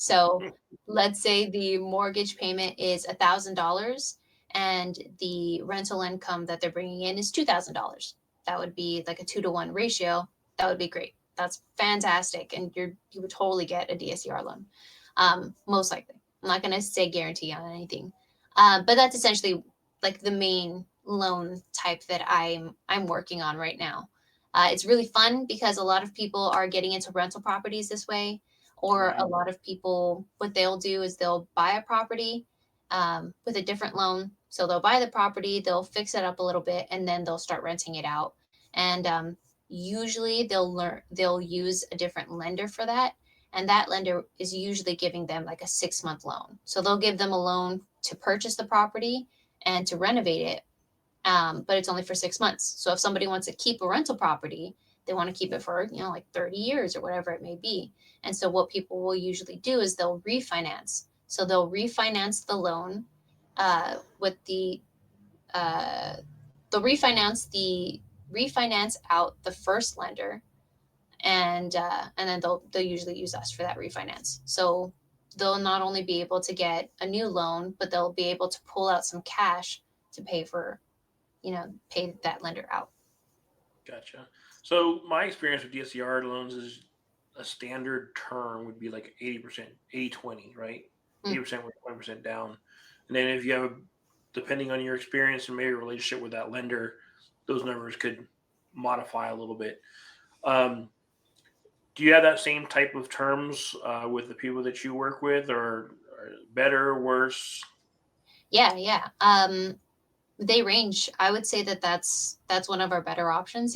So Mm. let's say the mortgage payment is $1,000 and the rental income that they're bringing in is $2,000. That would be like a 2-to-1 ratio. That would be great. That's fantastic. And you would totally get a DSCR loan. Most likely. I'm not going to say guarantee on anything. But that's essentially like the main loan type that I'm working on right now. It's really fun because a lot of people are getting into rental properties this way, or a Right. lot of people, what they'll do is they'll buy a property with a different loan. So they'll buy the property, they'll fix it up a little bit, and then they'll start renting it out. And usually they'll use a different lender for that, and that lender is usually giving them like a 6-month loan. So they'll give them a loan to purchase the property and to renovate it, but it's only for 6 months. So if somebody wants to keep a rental property, they want to keep it for, like 30 years or whatever it may be. And so what people will usually do is they'll refinance. So they'll refinance the loan with uh, they'll refinance out the first lender, and then they'll usually use us for that refinance. So they'll not only be able to get a new loan, but they'll be able to pull out some cash to pay that lender out. Gotcha. So my experience with DSCR loans is a standard term would be like 80%, 80/20, right? Mm. 80% with 20% down. And then if you have, depending on your experience and maybe a relationship with that lender, those numbers could modify a little bit. Um, do you have that same type of terms with the people that you work with, or better, worse? Yeah, yeah. They range. I would say that that's one of our better options,